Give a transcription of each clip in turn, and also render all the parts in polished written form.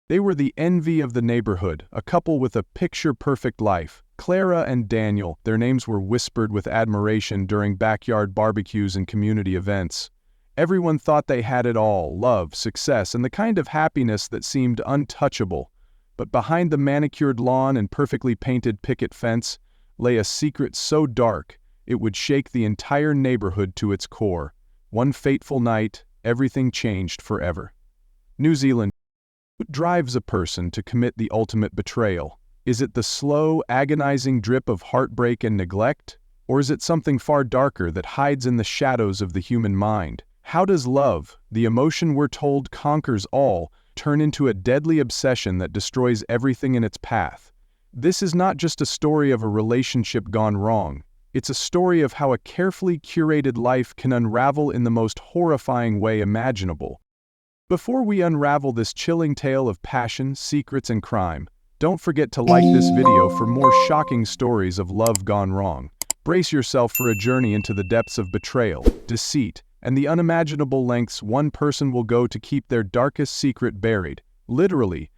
They were the envy of the neighborhood, a couple with a picture-perfect life. Clara and Daniel, their names were whispered with admiration during backyard barbecues and community events. Everyone thought they had it all: love, success, and the kind of happiness that seemed untouchable. But behind the manicured lawn and perfectly painted picket fence lay a secret so dark it would shake the entire neighborhood to its core. One fateful night, everything changed forever. New Zealand. What drives a person to commit the ultimate betrayal? Is it the slow, agonizing drip of heartbreak and neglect? Or is it something far darker that hides in the shadows of the human mind? How does love, the emotion we're told conquers all, turn into a deadly obsession that destroys everything in its path? This is not just a story of a relationship gone wrong. It's a story of how a carefully curated life can unravel in the most horrifying way imaginable. Before we unravel this chilling tale of passion, secrets, and crime, don't forget to like this video for more shocking stories of love gone wrong. Brace yourself for a journey into the depths of betrayal, deceit, and the unimaginable lengths one person will go to keep their darkest secret buried. Literally,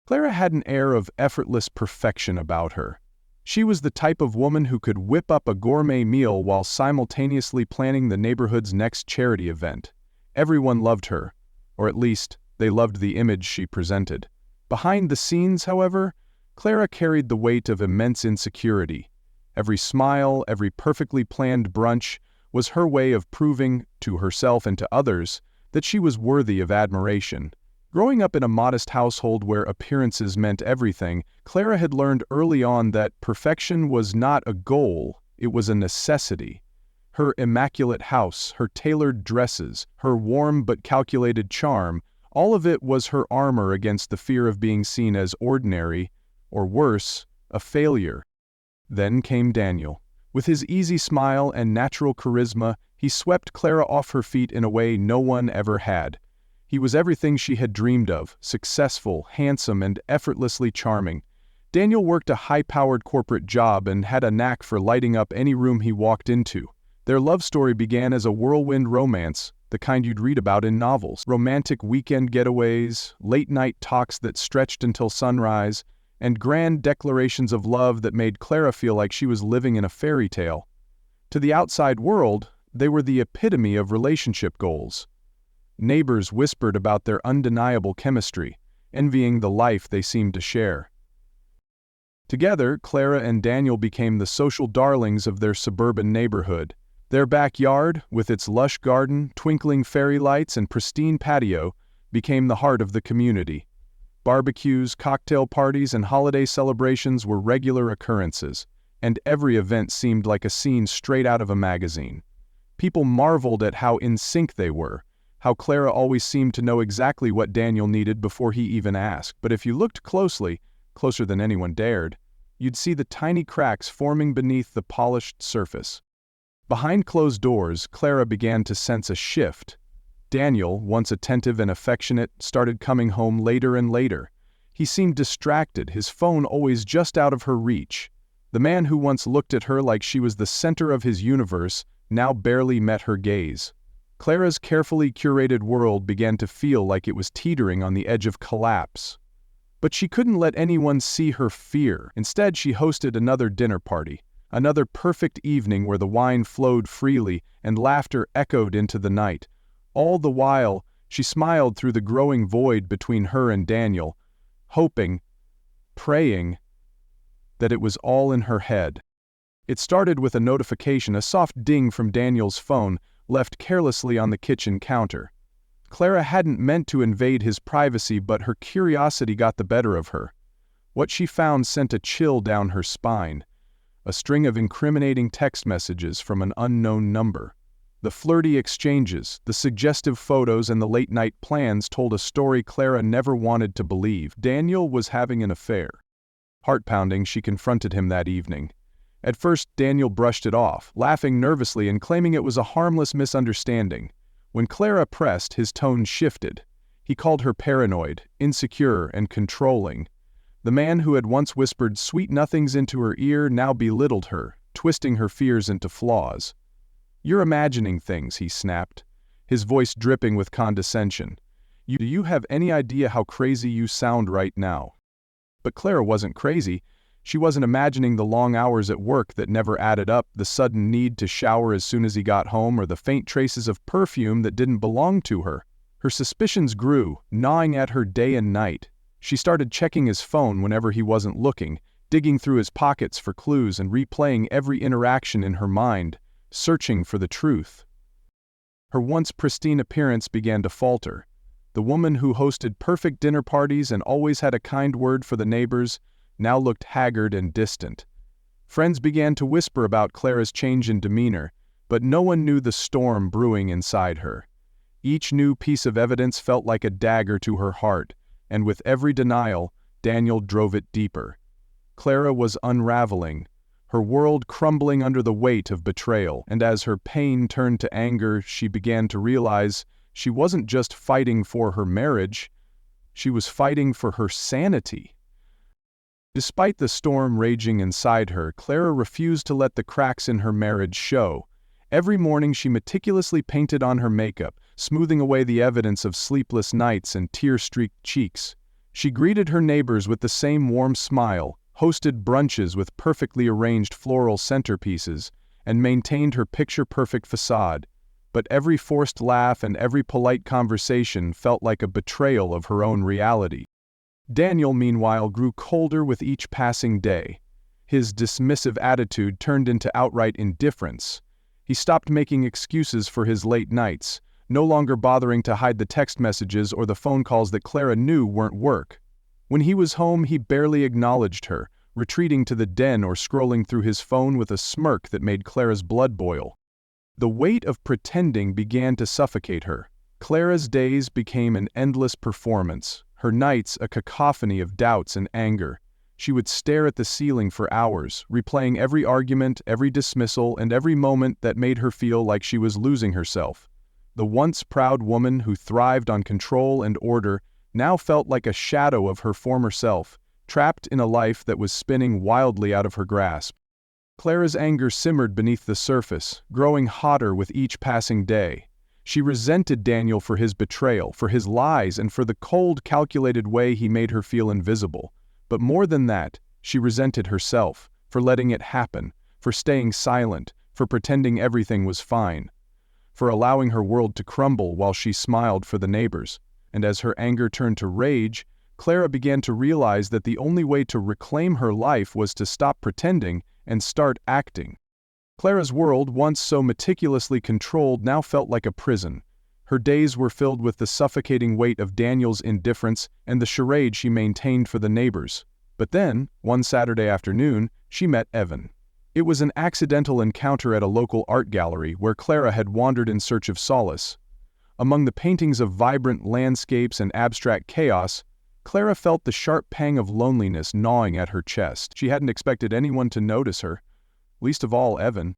Clara had an air of effortless perfection about her. She was the type of woman who could whip up a gourmet meal while simultaneously planning the neighborhood's next charity event. Everyone loved her, or at least, they loved the image she presented. Behind the scenes, however, Clara carried the weight of immense insecurity. Every smile, every perfectly planned brunch was her way of proving, to herself and to others, that she was worthy of admiration. Growing up in a modest household where appearances meant everything, Clara had learned early on that perfection was not a goal, it was a necessity. Her immaculate house, her tailored dresses, her warm but calculated charm, all of it was her armor against the fear of being seen as ordinary, or worse, a failure. Then came Daniel. With his easy smile and natural charisma, he swept Clara off her feet in a way no one ever had. He was everything she had dreamed of: successful, handsome, and effortlessly charming. Daniel worked a high-powered corporate job and had a knack for lighting up any room he walked into. Their love story began as a whirlwind romance, the kind you'd read about in novels. Romantic weekend getaways, late-night talks that stretched until sunrise, and grand declarations of love that made Clara feel like she was living in a fairy tale. To the outside world, they were the epitome of relationship goals. Neighbors whispered about their undeniable chemistry, envying the life they seemed to share. Together, Clara and Daniel became the social darlings of their suburban neighborhood. Their backyard, with its lush garden, twinkling fairy lights, and pristine patio, became the heart of the community. Barbecues, cocktail parties, and holiday celebrations were regular occurrences, and every event seemed like a scene straight out of a magazine. People marveled at how in sync they were, how Clara always seemed to know exactly what Daniel needed before he even asked. But if you looked closely, closer than anyone dared, you'd see the tiny cracks forming beneath the polished surface. Behind closed doors, Clara began to sense a shift. Daniel, once attentive and affectionate, started coming home later and later. He seemed distracted, his phone always just out of her reach. The man who once looked at her like she was the center of his universe now barely met her gaze. Clara's carefully curated world began to feel like it was teetering on the edge of collapse. But she couldn't let anyone see her fear. Instead, she hosted another dinner party, another perfect evening where the wine flowed freely and laughter echoed into the night. All the while, she smiled through the growing void between her and Daniel, hoping, praying, that it was all in her head. It started with a notification, a soft ding from Daniel's phone, left carelessly on the kitchen counter. Clara hadn't meant to invade his privacy, but her curiosity got the better of her. What she found sent a chill down her spine. A string of incriminating text messages from an unknown number. The flirty exchanges, the suggestive photos, and the late-night plans told a story Clara never wanted to believe. Daniel was having an affair. Heart-pounding, she confronted him that evening. At first, Daniel brushed it off, laughing nervously and claiming it was a harmless misunderstanding. When Clara pressed, his tone shifted. He called her paranoid, insecure, and controlling. The man who had once whispered sweet nothings into her ear now belittled her, twisting her fears into flaws. "You're imagining things," he snapped, his voice dripping with condescension. Do you have any idea how crazy you sound right now?" But Clara wasn't crazy. She wasn't imagining the long hours at work that never added up, the sudden need to shower as soon as he got home, or the faint traces of perfume that didn't belong to her. Her suspicions grew, gnawing at her day and night. She started checking his phone whenever he wasn't looking, digging through his pockets for clues and replaying every interaction in her mind, searching for the truth. Her once pristine appearance began to falter. The woman who hosted perfect dinner parties and always had a kind word for the neighbors now looked haggard and distant. Friends began to whisper about Clara's change in demeanor, but no one knew the storm brewing inside her. Each new piece of evidence felt like a dagger to her heart, and with every denial, Daniel drove it deeper. Clara was unraveling, her world crumbling under the weight of betrayal, and as her pain turned to anger, she began to realize she wasn't just fighting for her marriage, she was fighting for her sanity. Despite the storm raging inside her, Clara refused to let the cracks in her marriage show. Every morning she meticulously painted on her makeup, smoothing away the evidence of sleepless nights and tear-streaked cheeks. She greeted her neighbors with the same warm smile, hosted brunches with perfectly arranged floral centerpieces, and maintained her picture-perfect facade. But every forced laugh and every polite conversation felt like a betrayal of her own reality. Daniel, meanwhile, grew colder with each passing day. His dismissive attitude turned into outright indifference. He stopped making excuses for his late nights, no longer bothering to hide the text messages or the phone calls that Clara knew weren't work. When he was home, he barely acknowledged her, retreating to the den or scrolling through his phone with a smirk that made Clara's blood boil. The weight of pretending began to suffocate her. Clara's days became an endless performance, her nights a cacophony of doubts and anger. She would stare at the ceiling for hours, replaying every argument, every dismissal, and every moment that made her feel like she was losing herself. The once proud woman who thrived on control and order now felt like a shadow of her former self, trapped in a life that was spinning wildly out of her grasp. Clara's anger simmered beneath the surface, growing hotter with each passing day. She resented Daniel for his betrayal, for his lies, and for the cold, calculated way he made her feel invisible. But more than that, she resented herself, for letting it happen, for staying silent, for pretending everything was fine, for allowing her world to crumble while she smiled for the neighbors. And as her anger turned to rage, Clara began to realize that the only way to reclaim her life was to stop pretending and start acting. Clara's world, once so meticulously controlled, now felt like a prison. Her days were filled with the suffocating weight of Daniel's indifference and the charade she maintained for the neighbors. But then, one Saturday afternoon, she met Evan. It was an accidental encounter at a local art gallery where Clara had wandered in search of solace. Among the paintings of vibrant landscapes and abstract chaos, Clara felt the sharp pang of loneliness gnawing at her chest. She hadn't expected anyone to notice her, least of all Evan.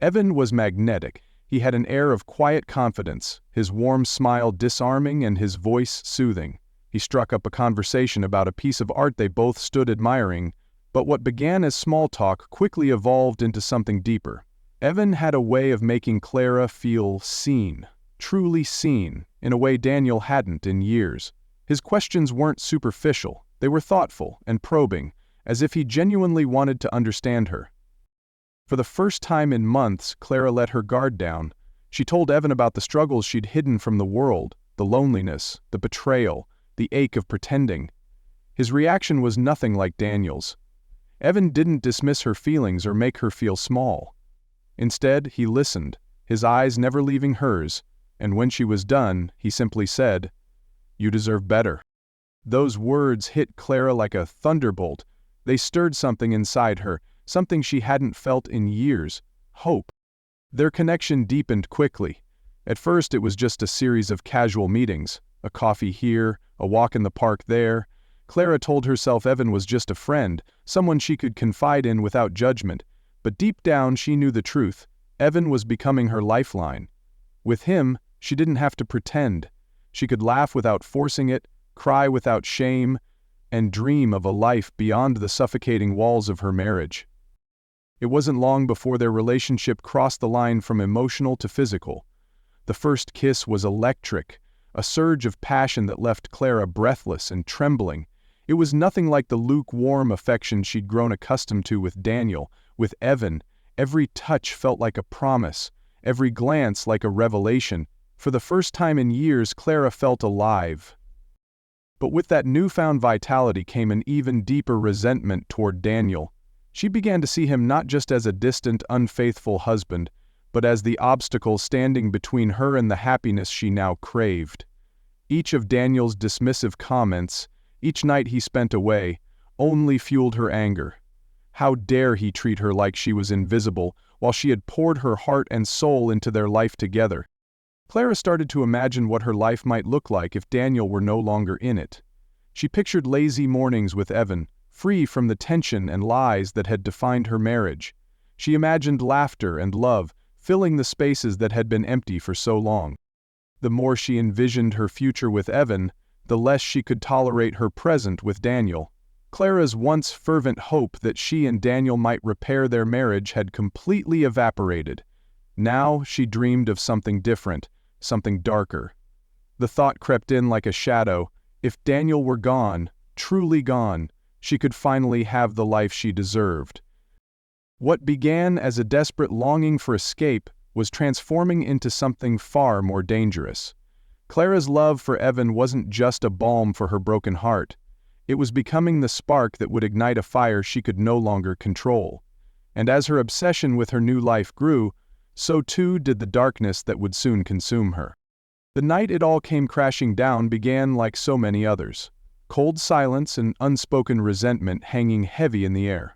Evan was magnetic. He had an air of quiet confidence, his warm smile disarming and his voice soothing. He struck up a conversation about a piece of art they both stood admiring, but what began as small talk quickly evolved into something deeper. Evan had a way of making Clara feel seen, truly seen, in a way Daniel hadn't in years. His questions weren't superficial, they were thoughtful and probing, as if he genuinely wanted to understand her. For the first time in months, Clara let her guard down. She told Evan about the struggles she'd hidden from the world, the loneliness, the betrayal, the ache of pretending. His reaction was nothing like Daniel's. Evan didn't dismiss her feelings or make her feel small. Instead, he listened, his eyes never leaving hers, and when she was done, he simply said, "You deserve better." Those words hit Clara like a thunderbolt. They stirred something inside her, something she hadn't felt in years: hope. Their connection deepened quickly. At first it was just a series of casual meetings, a coffee here, a walk in the park there. Clara told herself Evan was just a friend, someone she could confide in without judgment, but deep down she knew the truth. Evan was becoming her lifeline. With him, she didn't have to pretend. She could laugh without forcing it, cry without shame, and dream of a life beyond the suffocating walls of her marriage. It wasn't long before their relationship crossed the line from emotional to physical. The first kiss was electric, a surge of passion that left Clara breathless and trembling. It was nothing like the lukewarm affection she'd grown accustomed to with Daniel. With Evan, every touch felt like a promise, every glance like a revelation. For the first time in years, Clara felt alive. But with that newfound vitality came an even deeper resentment toward Daniel. She began to see him not just as a distant, unfaithful husband, but as the obstacle standing between her and the happiness she now craved. Each of Daniel's dismissive comments, each night he spent away, only fueled her anger. How dare he treat her like she was invisible, while she had poured her heart and soul into their life together? Clara started to imagine what her life might look like if Daniel were no longer in it. She pictured lazy mornings with Evan, free from the tension and lies that had defined her marriage. She imagined laughter and love, filling the spaces that had been empty for so long. The more she envisioned her future with Evan, the less she could tolerate her present with Daniel. Clara's once fervent hope that she and Daniel might repair their marriage had completely evaporated. Now she dreamed of something different, something darker. The thought crept in like a shadow: if Daniel were gone, truly gone, she could finally have the life she deserved. What began as a desperate longing for escape was transforming into something far more dangerous. Clara's love for Evan wasn't just a balm for her broken heart. It was becoming the spark that would ignite a fire she could no longer control. And as her obsession with her new life grew, so too did the darkness that would soon consume her. The night it all came crashing down began like so many others. Cold silence and unspoken resentment hanging heavy in the air.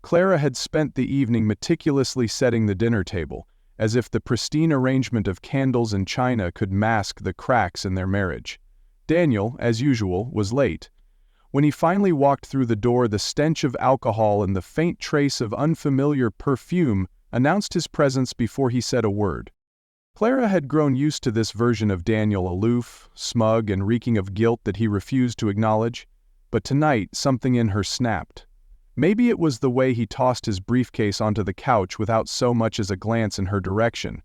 Clara had spent the evening meticulously setting the dinner table, as if the pristine arrangement of candles and china could mask the cracks in their marriage. Daniel, as usual, was late. When he finally walked through the door, the stench of alcohol and the faint trace of unfamiliar perfume announced his presence before he said a word. Clara had grown used to this version of Daniel, aloof, smug, and reeking of guilt that he refused to acknowledge. But tonight, something in her snapped. Maybe it was the way he tossed his briefcase onto the couch without so much as a glance in her direction.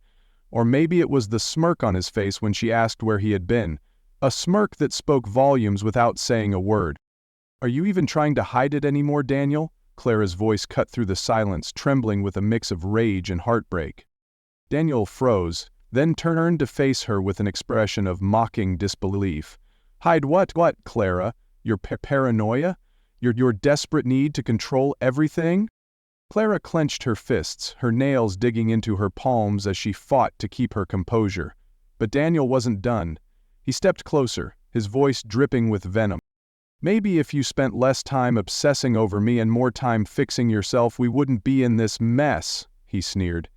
Or maybe it was the smirk on his face when she asked where he had been. A smirk that spoke volumes without saying a word. "Are you even trying to hide it anymore, Daniel?" Clara's voice cut through the silence, trembling with a mix of rage and heartbreak. Daniel froze, then turned to face her with an expression of mocking disbelief. "Hide what, Clara? Your paranoia? Your desperate need to control everything?" Clara clenched her fists, her nails digging into her palms as she fought to keep her composure. But Daniel wasn't done. He stepped closer, his voice dripping with venom. "Maybe if you spent less time obsessing over me and more time fixing yourself, we wouldn't be in this mess," he sneered.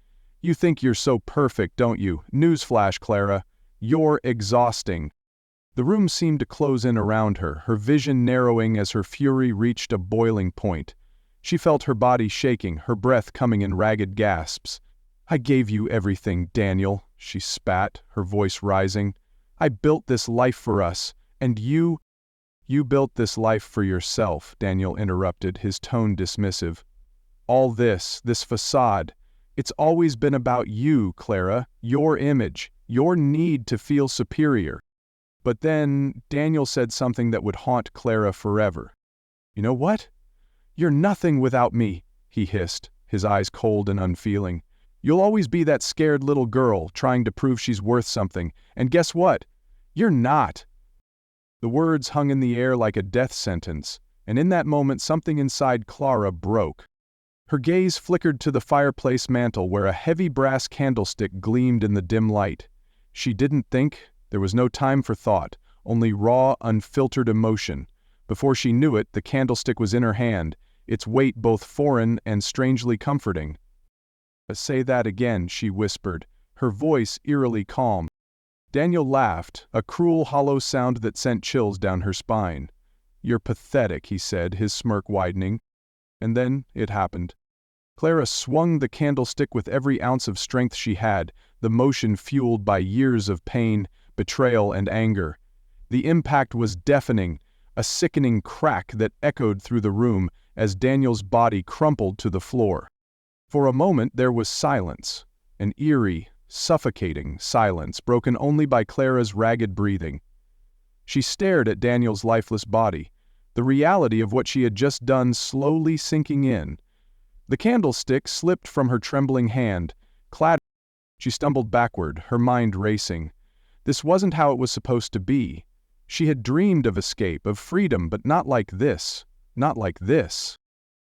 "You think you're so perfect, don't you? Newsflash, Clara. You're exhausting." The room seemed to close in around her, her vision narrowing as her fury reached a boiling point. She felt her body shaking, her breath coming in ragged gasps. "I gave you everything, Daniel," she spat, her voice rising. "I built this life for us, and you—" "You built this life for yourself," Daniel interrupted, his tone dismissive. "All this facade, it's always been about you, Clara, your image, your need to feel superior." But then Daniel said something that would haunt Clara forever. "You know what? You're nothing without me," he hissed, his eyes cold and unfeeling. "You'll always be that scared little girl trying to prove she's worth something, and guess what? You're not." The words hung in the air like a death sentence, and in that moment something inside Clara broke. Her gaze flickered to the fireplace mantel where a heavy brass candlestick gleamed in the dim light. She didn't think. There was no time for thought, only raw, unfiltered emotion. Before she knew it, the candlestick was in her hand, its weight both foreign and strangely comforting. "Say that again," she whispered, her voice eerily calm. Daniel laughed, a cruel, hollow sound that sent chills down her spine. "You're pathetic," he said, his smirk widening. And then it happened. Clara swung the candlestick with every ounce of strength she had, the motion fueled by years of pain, betrayal, and anger. The impact was deafening, a sickening crack that echoed through the room as Daniel's body crumpled to the floor. For a moment there was silence, an eerie, suffocating silence broken only by Clara's ragged breathing. She stared at Daniel's lifeless body, the reality of what she had just done slowly sinking in. The candlestick slipped from her trembling hand, clattering. She stumbled backward, her mind racing. This wasn't how it was supposed to be. She had dreamed of escape, of freedom, but not like this. Not like this.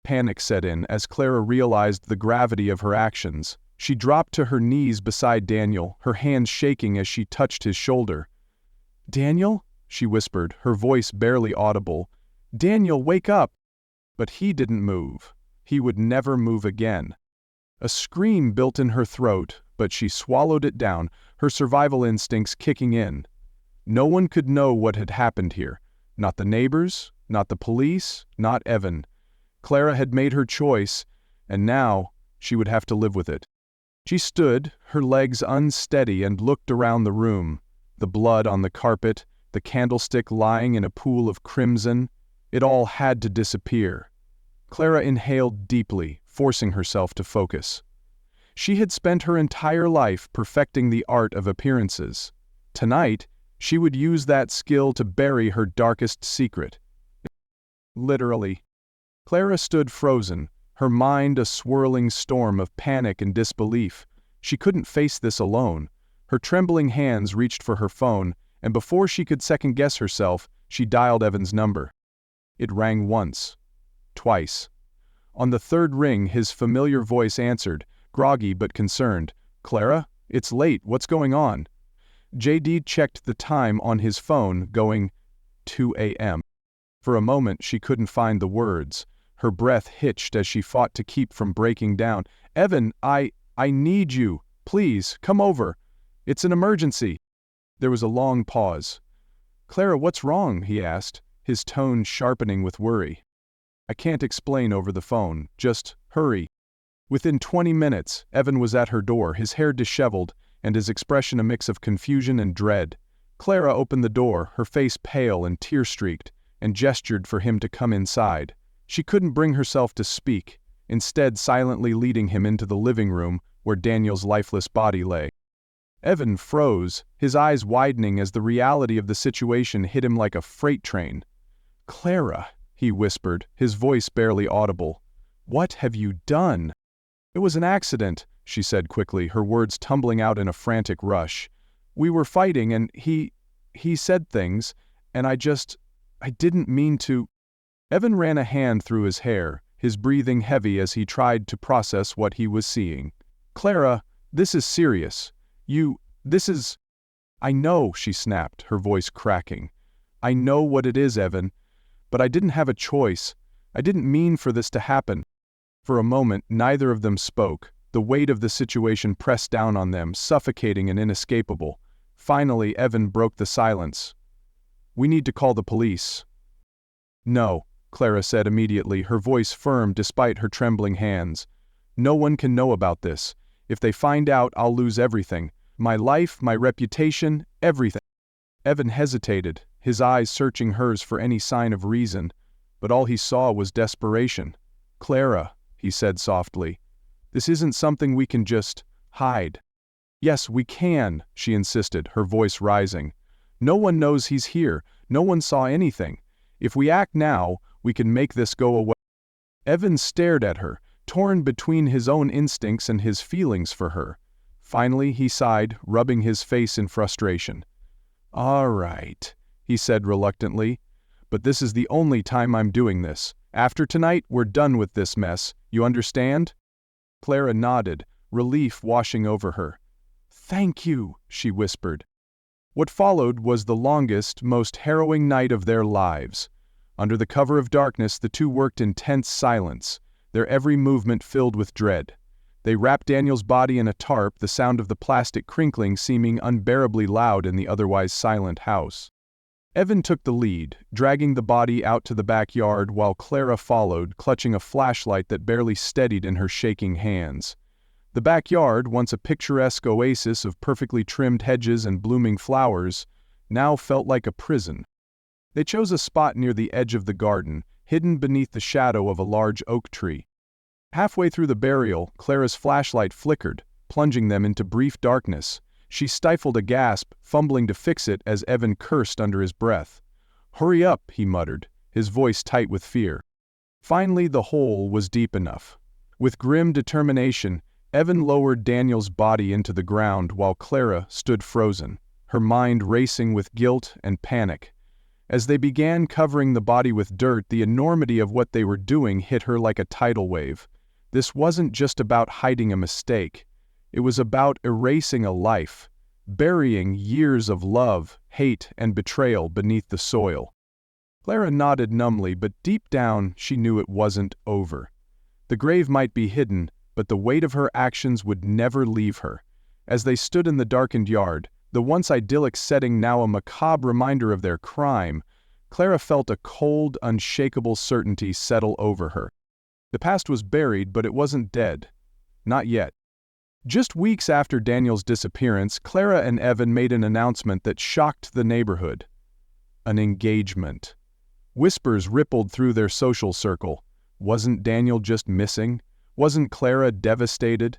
Panic set in as Clara realized the gravity of her actions. She dropped to her knees beside Daniel, her hands shaking as she touched his shoulder. "Daniel?" she whispered, her voice barely audible. "Daniel, wake up!" But he didn't move. He would never move again. A scream built in her throat, but she swallowed it down, her survival instincts kicking in. No one could know what had happened here. Not the neighbors, not the police, not Evan. Clara had made her choice, and now she would have to live with it. She stood, her legs unsteady, and looked around the room. The blood on the carpet, the candlestick lying in a pool of crimson, it all had to disappear. Clara inhaled deeply, forcing herself to focus. She had spent her entire life perfecting the art of appearances. Tonight, she would use that skill to bury her darkest secret. Literally. Clara stood frozen, her mind a swirling storm of panic and disbelief. She couldn't face this alone. Her trembling hands reached for her phone, and before she could second-guess herself, she dialed Evan's number. It rang once. Twice. On the third ring, his familiar voice answered, groggy but concerned. "Clara? It's late, what's going on?" JD checked the time on his phone, going 2 a.m. For a moment she couldn't find the words. Her breath hitched as she fought to keep from breaking down. "Evan, I need you. Please, come over. It's an emergency." There was a long pause. "Clara, what's wrong?" he asked, his tone sharpening with worry. "I can't explain over the phone. Just hurry." Within 20 minutes, Evan was at her door, his hair disheveled, and his expression a mix of confusion and dread. Clara opened the door, her face pale and tear-streaked, and gestured for him to come inside. She couldn't bring herself to speak, instead silently leading him into the living room where Daniel's lifeless body lay. Evan froze, his eyes widening as the reality of the situation hit him like a freight train. "Clara," he whispered, his voice barely audible. "What have you done?" "It was an accident," she said quickly, her words tumbling out in a frantic rush. "We were fighting and he said things, and I didn't mean to." Evan ran a hand through his hair, his breathing heavy as he tried to process what he was seeing. "Clara, this is serious. This is—" "I know," she snapped, her voice cracking. "I know what it is, Evan. But I didn't have a choice. I didn't mean for this to happen." For a moment, neither of them spoke. The weight of the situation pressed down on them, suffocating and inescapable. Finally, Evan broke the silence. "We need to call the police." "No," Clara said immediately, her voice firm despite her trembling hands. "No one can know about this. If they find out, I'll lose everything. My life, my reputation, everything." Evan hesitated, his eyes searching hers for any sign of reason, but all he saw was desperation. "Clara," he said softly, "this isn't something we can just hide." "Yes, we can," she insisted, her voice rising. "No one knows he's here. No one saw anything. If we act now, we can make this go away." Evan stared at her, torn between his own instincts and his feelings for her. Finally, he sighed, rubbing his face in frustration. "All right," he said reluctantly, "but this is the only time I'm doing this. After tonight, we're done with this mess. You understand?" Clara nodded, relief washing over her. "Thank you," she whispered. What followed was the longest, most harrowing night of their lives. Under the cover of darkness, the two worked in tense silence, their every movement filled with dread. They wrapped Daniel's body in a tarp, the sound of the plastic crinkling seeming unbearably loud in the otherwise silent house. Evan took the lead, dragging the body out to the backyard while Clara followed, clutching a flashlight that barely steadied in her shaking hands. The backyard, once a picturesque oasis of perfectly trimmed hedges and blooming flowers, now felt like a prison. They chose a spot near the edge of the garden, hidden beneath the shadow of a large oak tree. Halfway through the burial, Clara's flashlight flickered, plunging them into brief darkness. She stifled a gasp, fumbling to fix it as Evan cursed under his breath. "Hurry up," he muttered, his voice tight with fear. Finally, the hole was deep enough. With grim determination, Evan lowered Daniel's body into the ground while Clara stood frozen, her mind racing with guilt and panic. As they began covering the body with dirt, the enormity of what they were doing hit her like a tidal wave. This wasn't just about hiding a mistake. It was about erasing a life, burying years of love, hate, and betrayal beneath the soil. Clara nodded numbly, but deep down she knew it wasn't over. The grave might be hidden, but the weight of her actions would never leave her. As they stood in the darkened yard, the once idyllic setting now a macabre reminder of their crime, Clara felt a cold, unshakable certainty settle over her. The past was buried, but it wasn't dead. Not yet. Just weeks after Daniel's disappearance, Clara and Evan made an announcement that shocked the neighborhood. An engagement. Whispers rippled through their social circle. Wasn't Daniel just missing? Wasn't Clara devastated?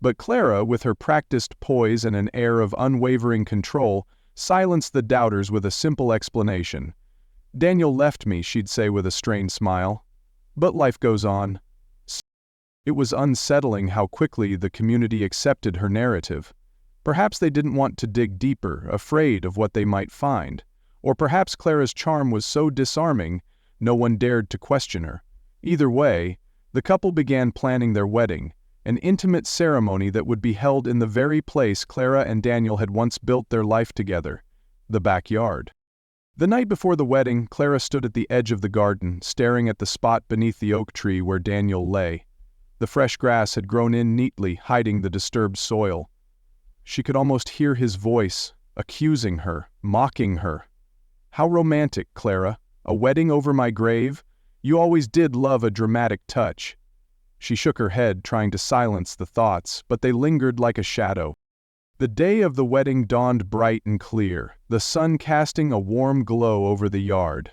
But Clara, with her practiced poise and an air of unwavering control, silenced the doubters with a simple explanation. "Daniel left me," she'd say with a strained smile. "But life goes on." It was unsettling how quickly the community accepted her narrative. Perhaps they didn't want to dig deeper, afraid of what they might find. Or perhaps Clara's charm was so disarming, no one dared to question her. Either way, the couple began planning their wedding, an intimate ceremony that would be held in the very place Clara and Daniel had once built their life together, the backyard. The night before the wedding, Clara stood at the edge of the garden, staring at the spot beneath the oak tree where Daniel lay. The fresh grass had grown in neatly, hiding the disturbed soil. She could almost hear his voice, accusing her, mocking her. "How romantic, Clara. A wedding over my grave? You always did love a dramatic touch." She shook her head, trying to silence the thoughts, but they lingered like a shadow. The day of the wedding dawned bright and clear, the sun casting a warm glow over the yard.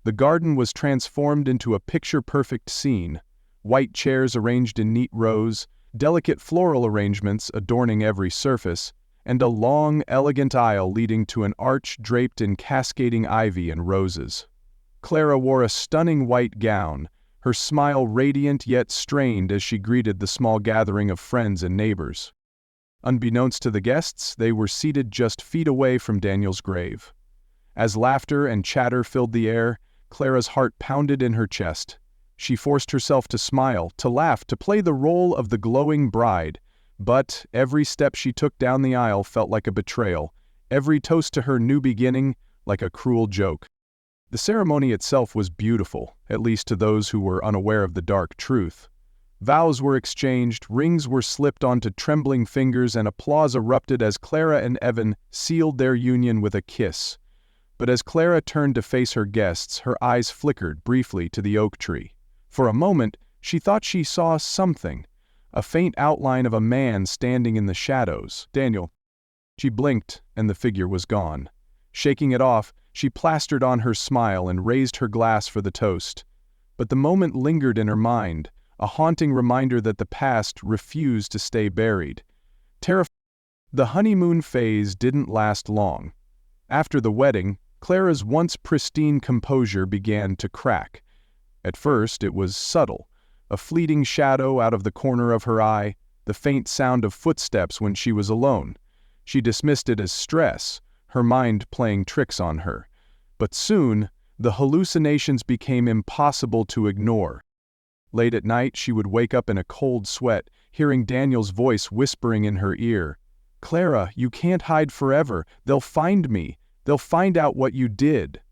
The garden was transformed into a picture-perfect scene. White chairs arranged in neat rows, delicate floral arrangements adorning every surface, and a long, elegant aisle leading to an arch draped in cascading ivy and roses. Clara wore a stunning white gown, her smile radiant yet strained as she greeted the small gathering of friends and neighbors. Unbeknownst to the guests, they were seated just feet away from Daniel's grave. As laughter and chatter filled the air, Clara's heart pounded in her chest. She forced herself to smile, to laugh, to play the role of the glowing bride. But every step she took down the aisle felt like a betrayal, every toast to her new beginning like a cruel joke. The ceremony itself was beautiful, at least to those who were unaware of the dark truth. Vows were exchanged, rings were slipped onto trembling fingers, and applause erupted as Clara and Evan sealed their union with a kiss. But as Clara turned to face her guests, her eyes flickered briefly to the oak tree. For a moment, she thought she saw something, a faint outline of a man standing in the shadows. "Daniel." She blinked, and the figure was gone. Shaking it off, she plastered on her smile and raised her glass for the toast. But the moment lingered in her mind, a haunting reminder that the past refused to stay buried. The honeymoon phase didn't last long. After the wedding, Clara's once pristine composure began to crack. At first, it was subtle, a fleeting shadow out of the corner of her eye, the faint sound of footsteps when she was alone. She dismissed it as stress, her mind playing tricks on her. But soon, the hallucinations became impossible to ignore. Late at night, she would wake up in a cold sweat, hearing Daniel's voice whispering in her ear, "Clara, you can't hide forever. They'll find me. They'll find out what you did."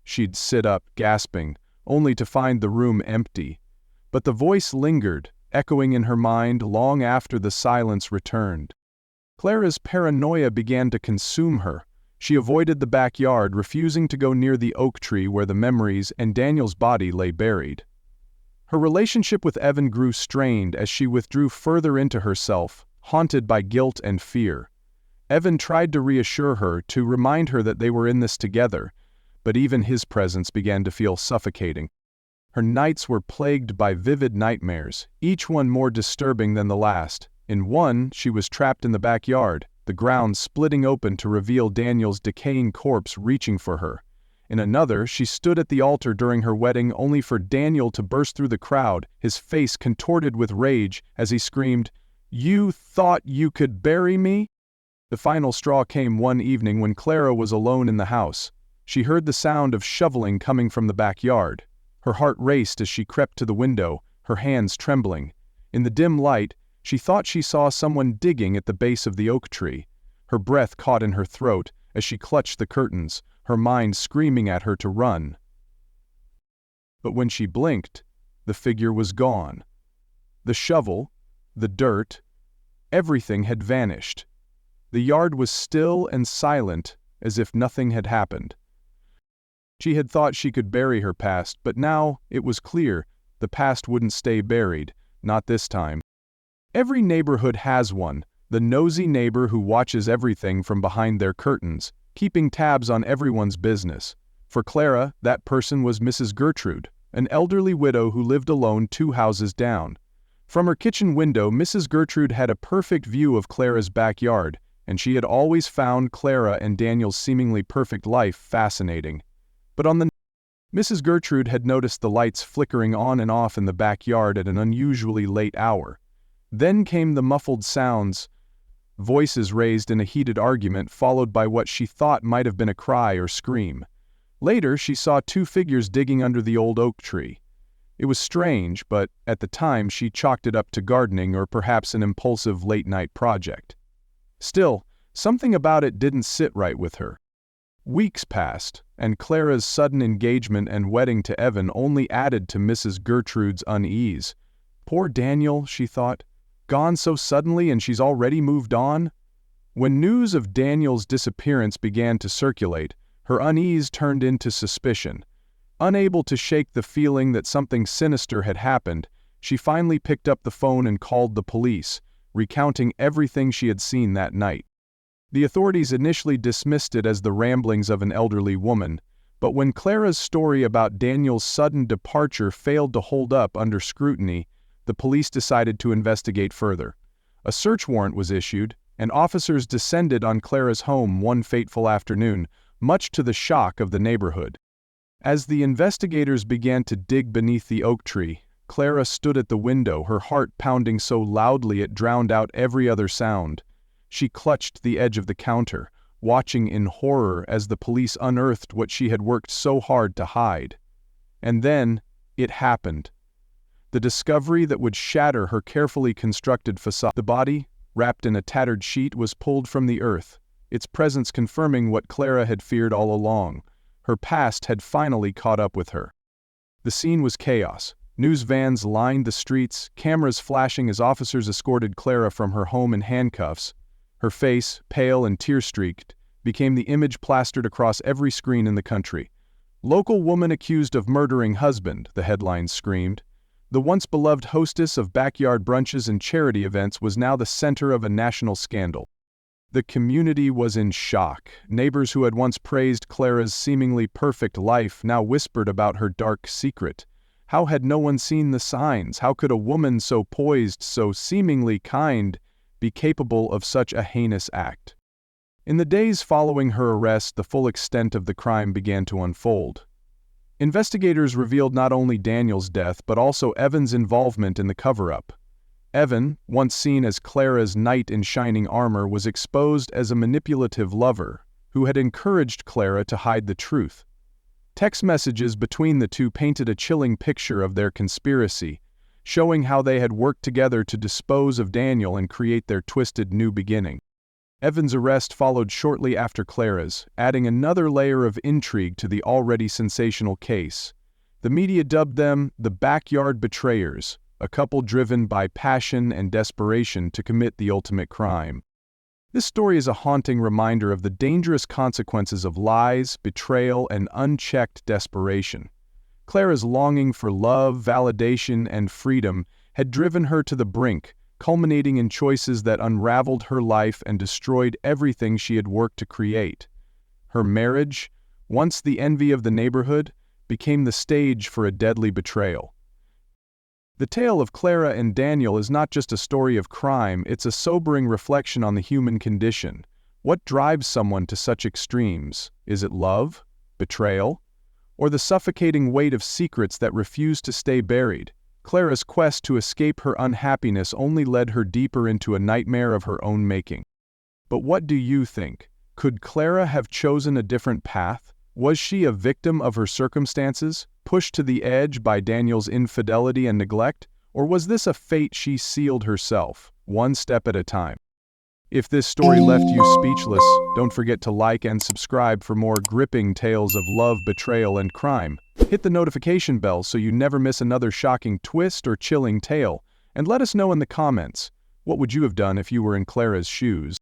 She'd sit up, gasping, only to find the room empty. But the voice lingered, echoing in her mind long after the silence returned. Clara's paranoia began to consume her. She avoided the backyard, refusing to go near the oak tree where the memories and Daniel's body lay buried. Her relationship with Evan grew strained as she withdrew further into herself, haunted by guilt and fear. Evan tried to reassure her, to remind her that they were in this together, but even his presence began to feel suffocating. Her nights were plagued by vivid nightmares, each one more disturbing than the last. In one, she was trapped in the backyard, the ground splitting open to reveal Daniel's decaying corpse reaching for her. In another, she stood at the altar during her wedding only for Daniel to burst through the crowd, his face contorted with rage as he screamed, "You thought you could bury me?" The final straw came one evening when Clara was alone in the house. She heard the sound of shoveling coming from the backyard. Her heart raced as she crept to the window, her hands trembling. In the dim light, she thought she saw someone digging at the base of the oak tree. Her breath caught in her throat as she clutched the curtains, her mind screaming at her to run. But when she blinked, the figure was gone. The shovel, the dirt, everything had vanished. The yard was still and silent, as if nothing had happened. She had thought she could bury her past, but now it was clear the past wouldn't stay buried, not this time. Every neighborhood has one, the nosy neighbor who watches everything from behind their curtains, keeping tabs on everyone's business. For Clara, that person was Mrs. Gertrude, an elderly widow who lived alone 2 houses down. From her kitchen window, Mrs. Gertrude had a perfect view of Clara's backyard, and she had always found Clara and Daniel's seemingly perfect life fascinating. But on the Mrs. Gertrude had noticed the lights flickering on and off in the backyard at an unusually late hour. Then came the muffled sounds, voices raised in a heated argument followed by what she thought might have been a cry or scream. Later, she saw 2 figures digging under the old oak tree. It was strange, but at the time she chalked it up to gardening or perhaps an impulsive late-night project. Still, something about it didn't sit right with her. Weeks passed, and Clara's sudden engagement and wedding to Evan only added to Mrs. Gertrude's unease. Poor Daniel, she thought. Gone so suddenly and she's already moved on? When news of Daniel's disappearance began to circulate, her unease turned into suspicion. Unable to shake the feeling that something sinister had happened, she finally picked up the phone and called the police, recounting everything she had seen that night. The authorities initially dismissed it as the ramblings of an elderly woman, but when Clara's story about Daniel's sudden departure failed to hold up under scrutiny, the police decided to investigate further. A search warrant was issued, and officers descended on Clara's home one fateful afternoon, much to the shock of the neighborhood. As the investigators began to dig beneath the oak tree, Clara stood at the window, her heart pounding so loudly it drowned out every other sound. She clutched the edge of the counter, watching in horror as the police unearthed what she had worked so hard to hide. And then, it happened. The discovery that would shatter her carefully constructed facade. The body, wrapped in a tattered sheet, was pulled from the earth, its presence confirming what Clara had feared all along. Her past had finally caught up with her. The scene was chaos. News vans lined the streets, cameras flashing as officers escorted Clara from her home in handcuffs. Her face, pale and tear-streaked, became the image plastered across every screen in the country. "Local woman accused of murdering husband," the headlines screamed. The once beloved hostess of backyard brunches and charity events was now the center of a national scandal. The community was in shock. Neighbors who had once praised Clara's seemingly perfect life now whispered about her dark secret. How had no one seen the signs? How could a woman so poised, so seemingly kind, be capable of such a heinous act? In the days following her arrest, the full extent of the crime began to unfold. Investigators revealed not only Daniel's death but also Evan's involvement in the cover-up. Evan, once seen as Clara's knight in shining armor, was exposed as a manipulative lover who had encouraged Clara to hide the truth. Text messages between the two painted a chilling picture of their conspiracy, showing how they had worked together to dispose of Daniel and create their twisted new beginning. Evan's arrest followed shortly after Clara's, adding another layer of intrigue to the already sensational case. The media dubbed them the backyard betrayers, a couple driven by passion and desperation to commit the ultimate crime. This story is a haunting reminder of the dangerous consequences of lies, betrayal, and unchecked desperation. Clara's longing for love, validation, and freedom had driven her to the brink, culminating in choices that unraveled her life and destroyed everything she had worked to create. Her marriage, once the envy of the neighborhood, became the stage for a deadly betrayal. The tale of Clara and Daniel is not just a story of crime, it's a sobering reflection on the human condition. What drives someone to such extremes? Is it love? Betrayal? Or the suffocating weight of secrets that refuse to stay buried? Clara's quest to escape her unhappiness only led her deeper into a nightmare of her own making. But what do you think? Could Clara have chosen a different path? Was she a victim of her circumstances, pushed to the edge by Daniel's infidelity and neglect? Or was this a fate she sealed herself, one step at a time? If this story left you speechless, don't forget to like and subscribe for more gripping tales of love, betrayal, and crime. Hit the notification bell so you never miss another shocking twist or chilling tale, and let us know in the comments, what would you have done if you were in Clara's shoes?